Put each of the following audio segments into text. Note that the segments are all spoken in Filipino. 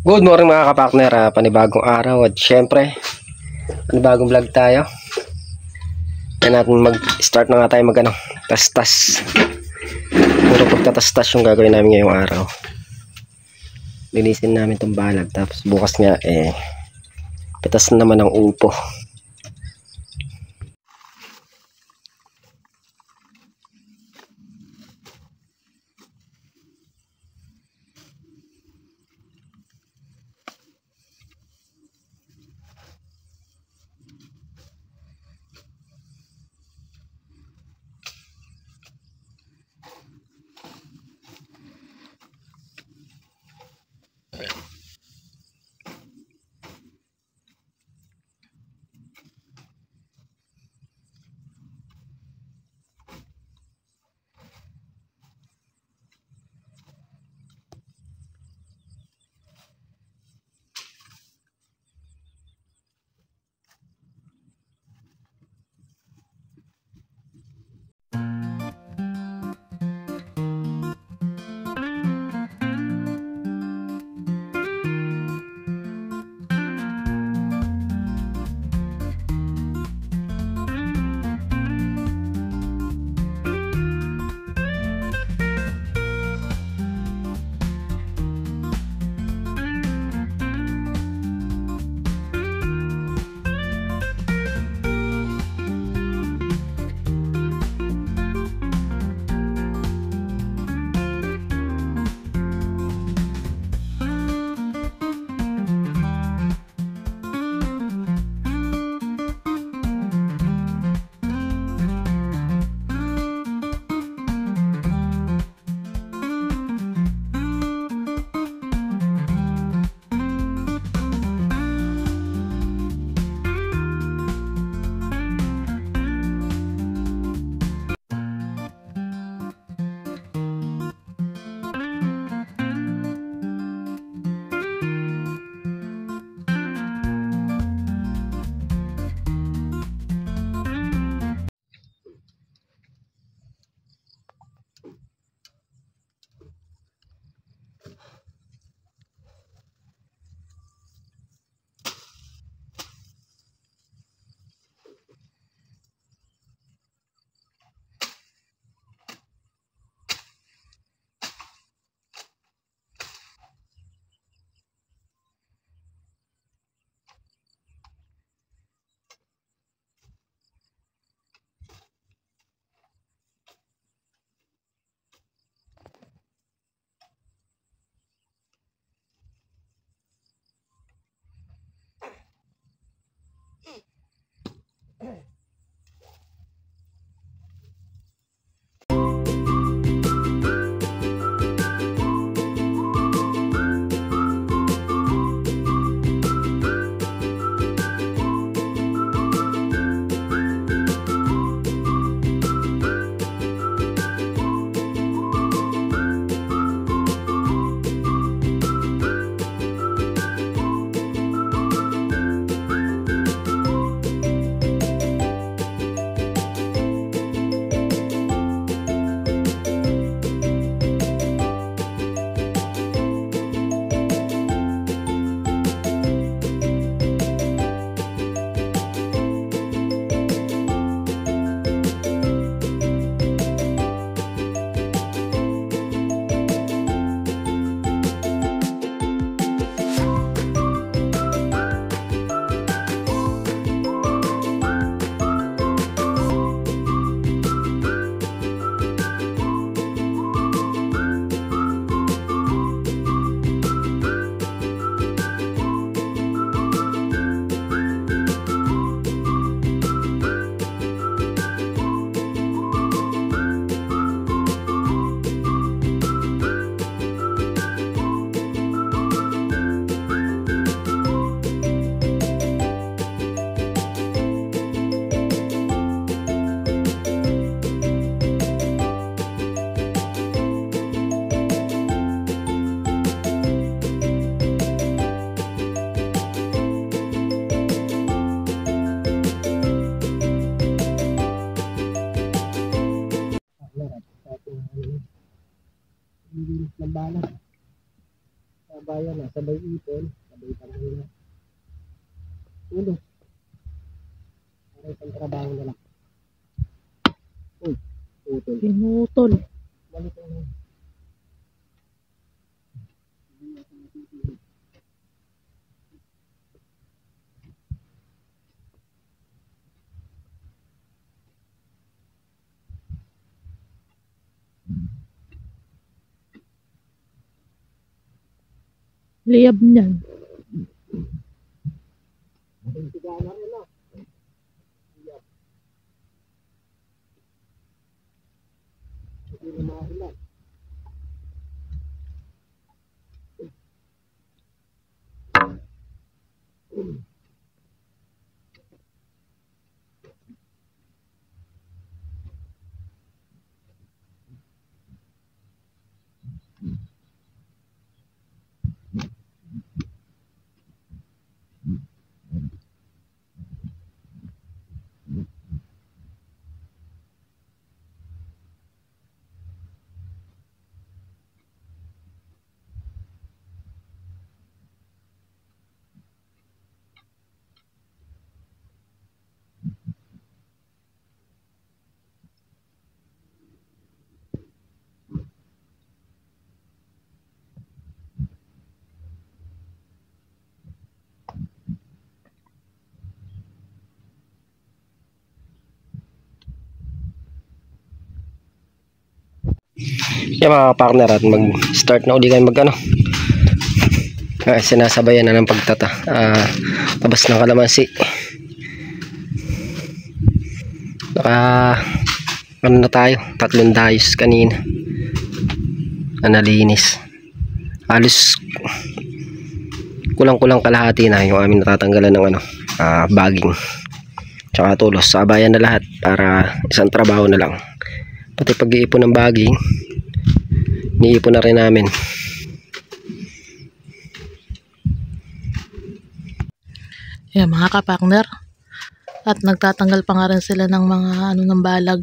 Good morning mga kapakner, panibagong araw at syempre panibagong vlog tayo. Kaya natin mag-start na nga tayo tas-tas. Puro pagtatas-tas yung gagawin namin ngayong araw. Linisin namin itong balag, tapos bukas nga pitas na naman ang upo. bayan na, sabay ipon, sabay pangina. Ulo. Para isang trabaho na lang. Uy, utol. Pinutol. Balik na. Liyab niyan. Sigana rin na. Hindi na mahilan. Yan mga partner, at mag-start na uli kayo sinasabayan na ng tabas ng kalamansi. Ano na tayo, 3 dayos kanina na nalinis. Halos kulang-kulang kalahati na yung amin natatanggalan ng bagging tsaka tulos. Sabayan na lahat para isang trabaho na lang. Pati pag-iipon ng bagging, niipon na rin namin. Yan mga kapartner. At nagtatanggal pa nga rin sila ng mga ng balag.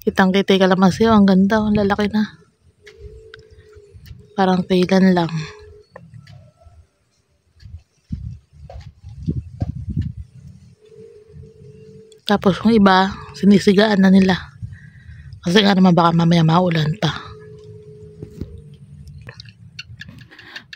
Kitang-kita yung kalamansi. Ang ganda. Ang lalaki na. Parang kailan lang. Tapos yung iba, sinisigaan na nila. Kasi nga naman baka mamaya maulan pa.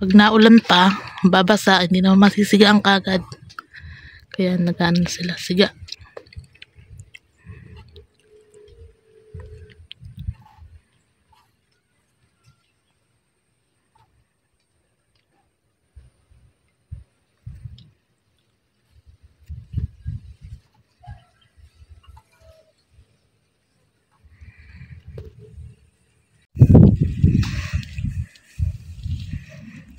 Pag naulan pa, babasa, hindi naman masisigaan kagad. Kaya nagano sila siga.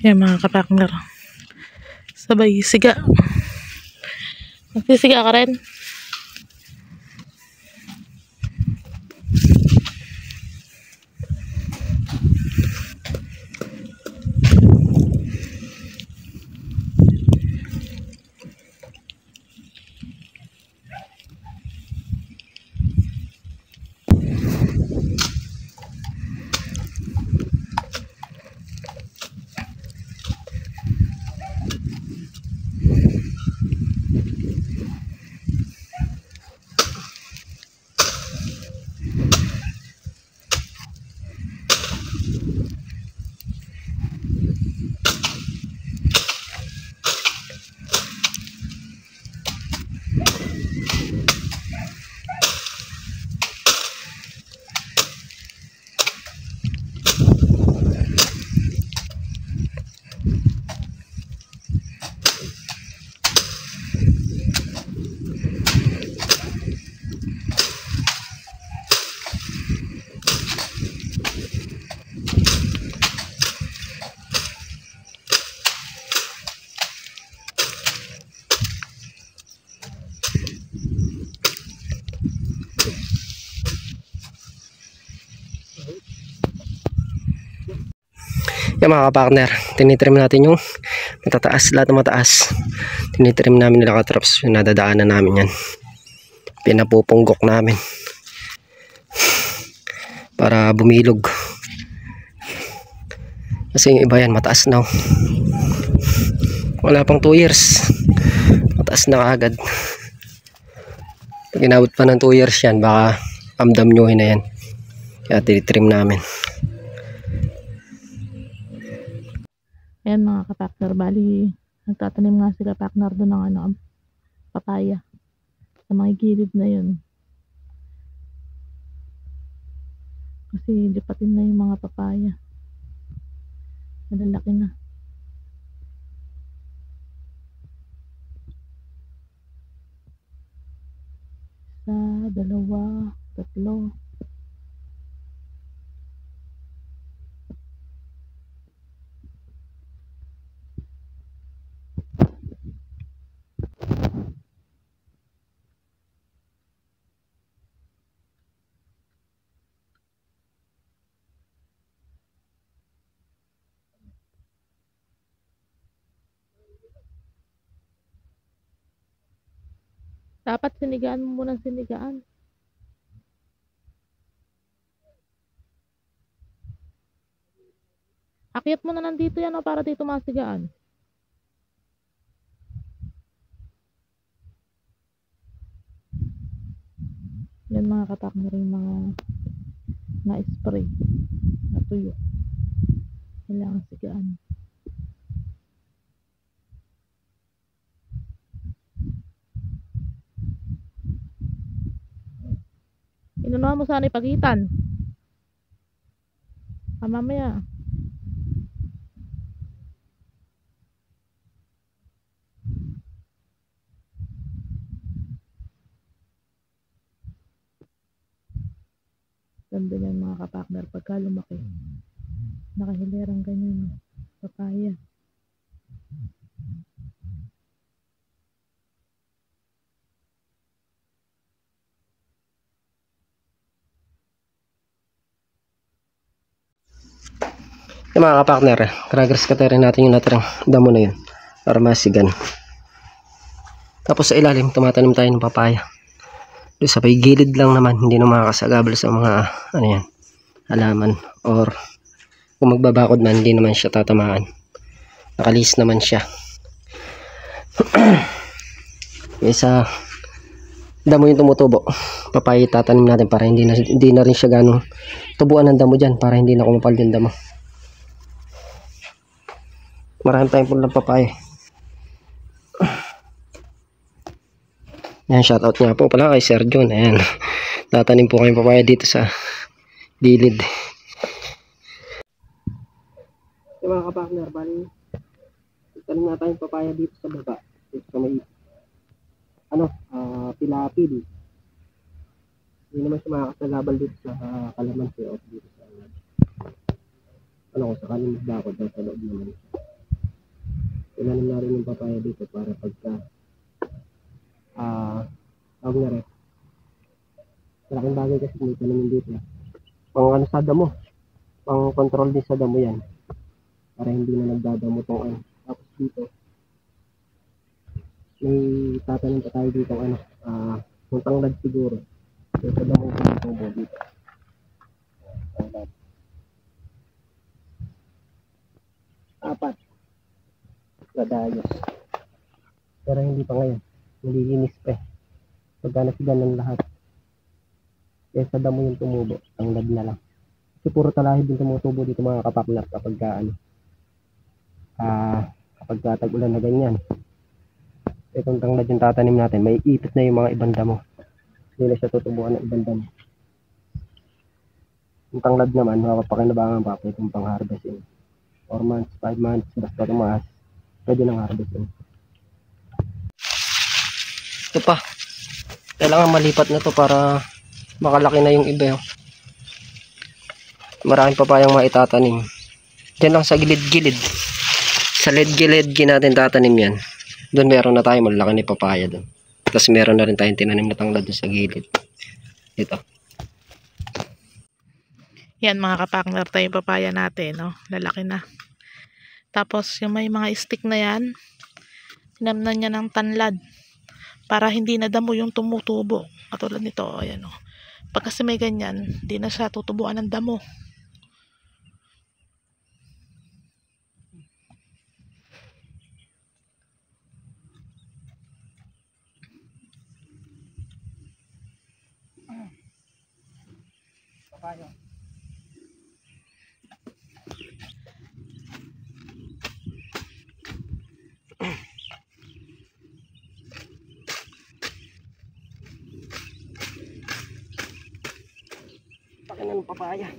Yan mga kapartner. Sabay siga. Magsisiga ka rin? Yan mga kapartner, tinitrim natin yung matataas, lahat ng mataas. Tinitrim namin nila katraps, yung nadadaanan namin yan. Pinapupunggok namin para bumilog. Kasi yung iba yan mataas na. Wala pang 2 years. Mataas na kaagad. Pag inabot pa ng 2 years yan, baka amdamnyuhin na yan. Kaya tinitrim namin. Ayan mga kapakner, bali nagtatanim nga sila partner doon ng ano, papaya sa mga gilid na yun. Kasi lipatin na yung mga papaya. Malalaki na. Isa, dalawa, tatlo. Dapat sinigaan mo muna sinigaan. Akyat mo na nandito yan o para dito masigaan. Yan mga kapakner yung mga na-spray na tuyo. Kailangan sigaan. Inunahan mo sana ipagitan. Mamaya. Ganda yan mga kapakner pagka lumaki. Nakahilerang ganyan. Papaya. Yung mga kapakner, kragers katarin natin yung natirang damo na yun para masigan. Tapos sa ilalim tumatanim tayo ng papaya. Doon sa gilid lang naman, hindi na makakasagabal sa mga ano yan, halaman, or kung magbabakod man hindi naman siya tatamaan. Nakalis naman siya. Isa damo yung tumutubo, papaya tatanim natin para hindi na rin siya ganong tubuan ng damo dyan, para hindi na kumapal yung damo. Marami tayong pulang papaya. Yan, shoutout nga po pala kay Sir John. Ayan, tatanim po kayong papaya dito sa gilid. Yung mga kapakner, bali tatanim nga tayong papaya dito sa baba, dito sa may pilapil. Hindi naman siya makakasagabal dito sa kalamansi o dito sa kung sakaling magbakod daw sa loob naman. Tinanim na rin yung papaya dito para pagka tawag na rin. Malaking bagay kasi may tanamin dito. Pang sa damo. Pang control din sa damo yan. Para hindi na nagdadamo tong Tapos dito, may tatanim pa tayo dito yung tanglad siguro. So, sa damo ko yung tubo dito. Tanglad. 4. Ladayos. Pero hindi pa ngayon. Nilinis pa eh. Pagka nasigan ng lahat. Kaya sa damo yung tumubo. Tanglad na lang. Kasi puro talahib yung tumutubo dito mga kapakner kapag kapag tag-ulan na ganyan. Itong tanglad yung tatanim natin. May ipit na yung mga ibang damo. Hindi na siya tutubuan ng ibang damo. Yung tanglad naman, mapapakinabangan pa po itong pang-harvest yun. 4 months, 5 months, basta tumaas. Pwede nang harvest yun. Ito pa. Kailangan malipat na to para makalaki na yung iba. Maraming papayang maitatanim. Diyan lang sa gilid-gilid. Sa gilid-gilid natin tatanim yan. Doon meron na tayo malaki na papaya doon. Tapos meron na rin tayong tinanim na tanglad doon sa gilid. Ito. Yan mga kapakner tayo papaya natin. No? Lalaki na. Tapos yung may mga stick na yan, tinamnan niya ng tanlad para hindi na damo yung tumutubo. Katulad nito, ayan o. Pag kasi may ganyan, hindi na siya tutubuan ng damo. kapayo. Pakinan ng papaya.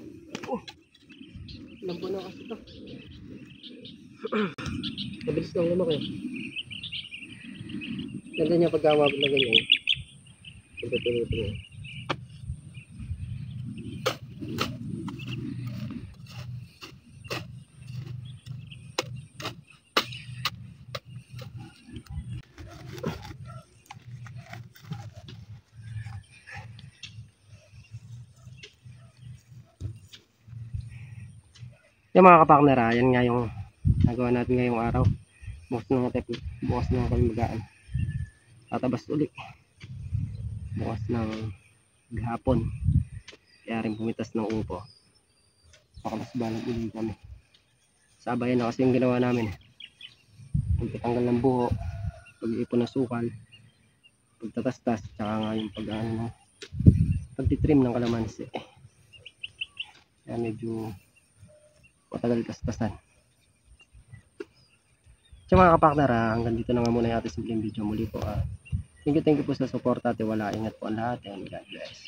Lambo na kasi ito. Mabilis lang lumaki. Ganda niya pagkawag na ganyan. Pagkatuloy-tuloy. Yung mga kapaknera, yan nga yung nagawa natin ngayong araw. Bukas na kami magaan. Tatabas ulit. Bukas ng hapon. Kaya rin pumitas ng upo. Pakalas balang ulit kami. Sabayan na kasi yung ginawa namin. Pagtatanggal ng buho, pag-iipon ng sukal, pagtatastas, tsaka nga yung pagtitrim ng kalamansi. Kaya medyo matagal tastasan. So mga kapaknara, hanggang dito na nga muna yung ating simpleng video. Muli po, thank you po sa support at wala. Ingat po ang lahat and God bless.